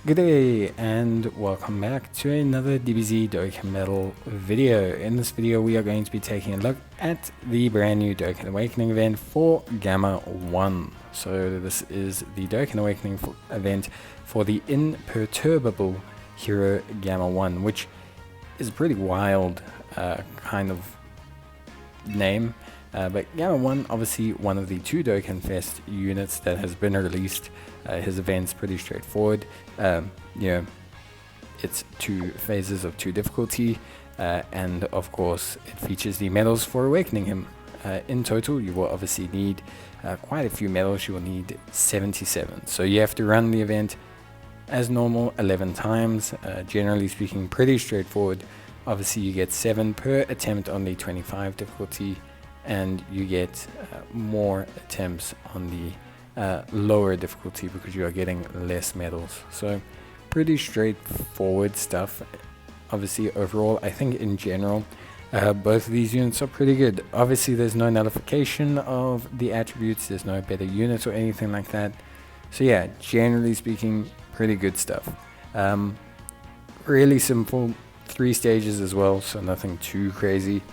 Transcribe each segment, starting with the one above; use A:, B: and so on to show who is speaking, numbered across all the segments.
A: Good day and welcome back to another DBZ Dokkan Metal video. In this video we are going to be taking a look at the brand new Dokkan Awakening event for Gamma 1. So this is the Dokkan Awakening event for the imperturbable hero Gamma 1, which is a pretty wild kind of name. But Gamma 1, obviously one of the two Dokkan Fest units that has been released. His event's pretty straightforward. It's 2 phases of 2 difficulty, and of course it features the medals for awakening him. In total, you will obviously need quite a few medals. You will need 77. So you have to run the event as normal 11 times. Generally speaking, pretty straightforward. Obviously, you get 7 per attempt on the 25 difficulty, and you get more attempts on the lower difficulty because you are getting less medals. So pretty straightforward stuff. Obviously, overall, I think in general both of these units are pretty good. Obviously, there's no nullification of the attributes, there's no better units or anything like that. So yeah, generally speaking, pretty good stuff. Really simple, 3 stages as well, so nothing too crazy.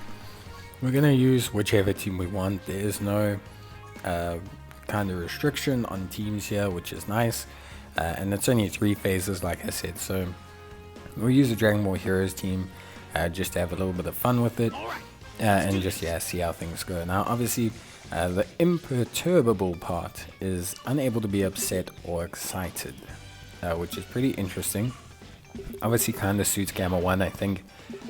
A: We're gonna use whichever team we want. There is no kind of restriction on teams here, which is nice, and it's only 3 phases like I said, so we'll use the Dragon Ball Heroes team just to have a little bit of fun with it, and just see how things go. Now obviously the imperturbable part is unable to be upset or excited, which is pretty interesting. Obviously kind of suits Gamma 1. I think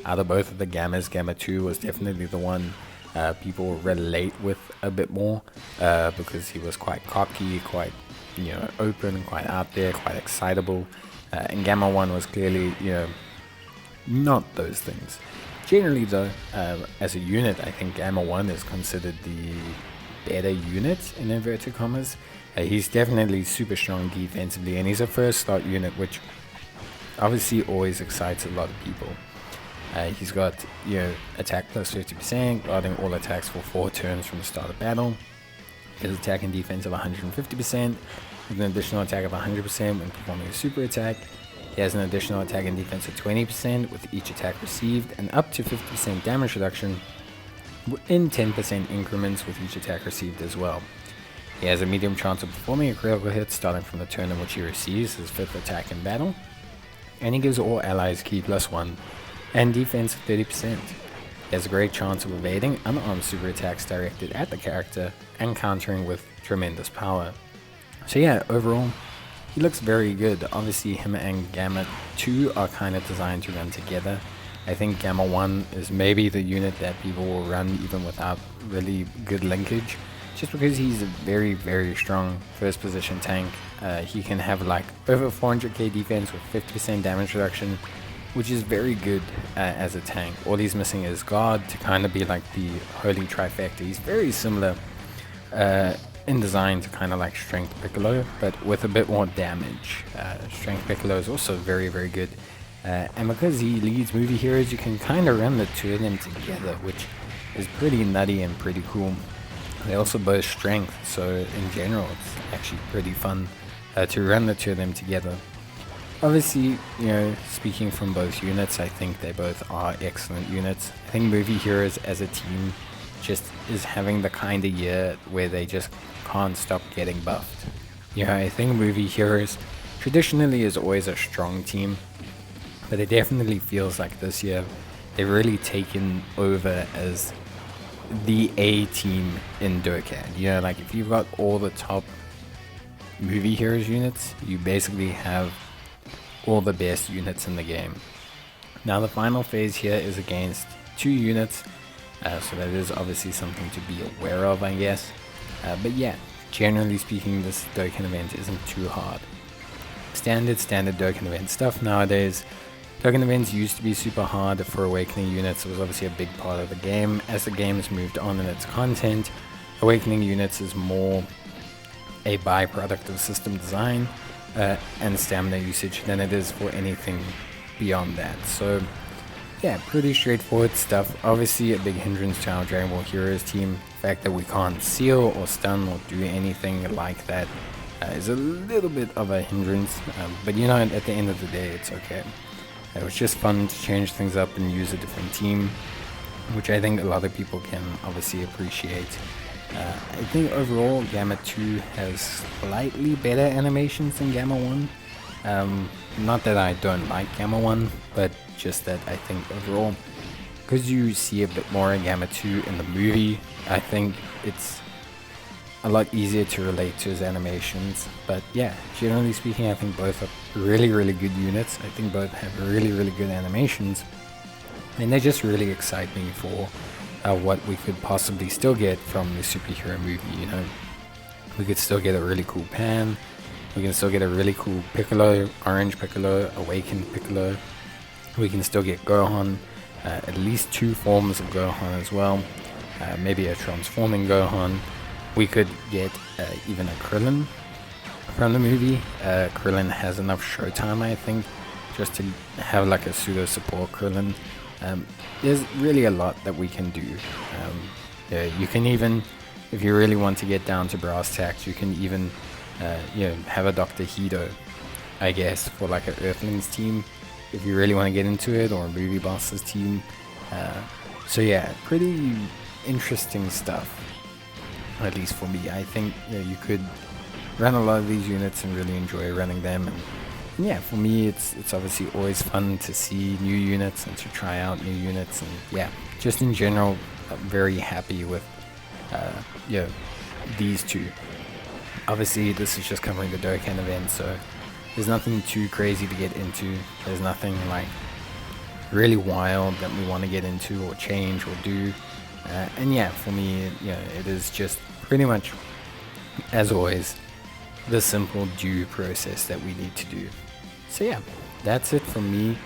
A: out of both of the Gammas, Gamma 2 was definitely the one people relate with a bit more, because he was quite cocky, quite open, quite out there, quite excitable, and Gamma 1 was clearly not those things. Generally though, as a unit, I think Gamma 1 is considered the better unit in inverted commas. He's definitely super strong defensively, and he's a first start unit, which obviously always excites a lot of people. He's got attack plus 50%, guarding all attacks for 4 turns from the start of battle. His attack and defense of 150%, with an additional attack of 100% when performing a super attack. He has an additional attack and defense of 20% with each attack received, and up to 50% damage reduction in 10% increments with each attack received as well. He has a medium chance of performing a critical hit starting from the turn in which he receives his 5th attack in battle, and he gives all allies ki +1 and defense of 30%. He has a great chance of evading unarmed super attacks directed at the character and countering with tremendous power. So yeah, overall, he looks very good. Obviously, him and Gamma 2 are kind of designed to run together. I think Gamma 1 is maybe the unit that people will run even without really good linkage, just because he's a very, very strong first position tank. He can have like over 400k defense with 50% damage reduction, which is very good as a tank. All he's missing is guard to kind of be like the holy trifecta. He's very similar in design to kind of like Strength Piccolo, but with a bit more damage. Strength Piccolo is also very, very good. And because he leads movie heroes, you can kind of run the 2 of them together, which is pretty nutty and pretty cool. They also boast strength, so in general it's actually pretty fun to run the 2 of them together. Obviously, speaking from both units, I think they both are excellent units. I think Movie Heroes as a team just is having the kind of year where they just can't stop getting buffed. I think Movie Heroes traditionally is always a strong team, but it definitely feels like this year they've really taken over as the A team in Dokkan. Like if you've got all the top Movie Heroes units, you basically have all the best units in the game. Now the final phase here is against 2 units, so that is obviously something to be aware of, I guess. But yeah, generally speaking, this Dokkan event isn't too hard. Standard Dokkan event stuff nowadays. Dokkan events used to be super hard for awakening units. It was obviously a big part of the game. As the game has moved on in its content, awakening units is more a byproduct of system design and stamina usage than it is for anything beyond that. So yeah, pretty straightforward stuff. Obviously a big hindrance to our Dragon Ball Heroes team, the fact that we can't seal or stun or do anything like that is a little bit of a hindrance, but you know, at the end of the day, it's okay. It was just fun to change things up and use a different team, which I think a lot of people can obviously appreciate. I think overall Gamma 2 has slightly better animations than Gamma 1. Not that I don't like Gamma 1, but just that I think overall, because you see a bit more in Gamma 2 in the movie, I think it's a lot easier to relate to his animations. But yeah, generally speaking, I think both are really, really good units. I think both have really, really good animations, and they just really excite me for what we could possibly still get from the superhero movie. You know, we could still get a really cool Pan, we can still get a really cool Piccolo, Orange Piccolo, Awakened Piccolo, we can still get Gohan, at least 2 forms of Gohan as well, maybe a transforming Gohan. We could get even a Krillin from the movie. Krillin has enough showtime, I think, just to have like a pseudo support Krillin. There's really a lot that we can do. Yeah, you can even, if you really want to get down to brass tacks, you can even have a Dr. Hedo, I guess, for like an Earthlings team, if you really want to get into it, or a movie bosses team. So yeah, pretty interesting stuff, at least for me. I think you could run a lot of these units and really enjoy running them, and yeah, for me it's obviously always fun to see new units and to try out new units, and yeah, just in general, I'm very happy with these two. Obviously this is just covering the Dokkan event, so there's nothing too crazy to get into. There's nothing like really wild that we want to get into or change or do, and yeah, for me, it is just pretty much, as always, the simple due process that we need to do. So yeah, that's it from me.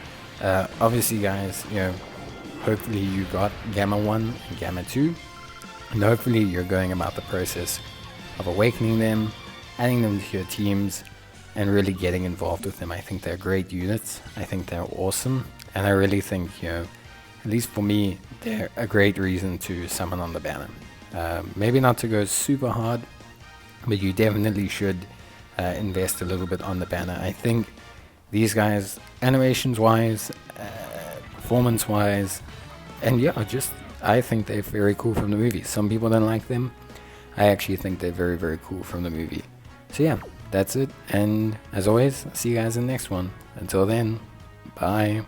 A: Obviously guys, hopefully you got Gamma 1 and Gamma 2, and hopefully you're going about the process of awakening them, adding them to your teams, and really getting involved with them. I think they're great units. I think they're awesome, and I really think, at least for me, they're a great reason to summon on the banner. Maybe not to go super hard, but you definitely should invest a little bit on the banner. I think these guys, animations wise, performance wise, and I think they're very cool from the movie. Some people don't like them. I actually think they're very, very cool from the movie. So yeah, that's it, and as always, see you guys in the next one. Until then, bye.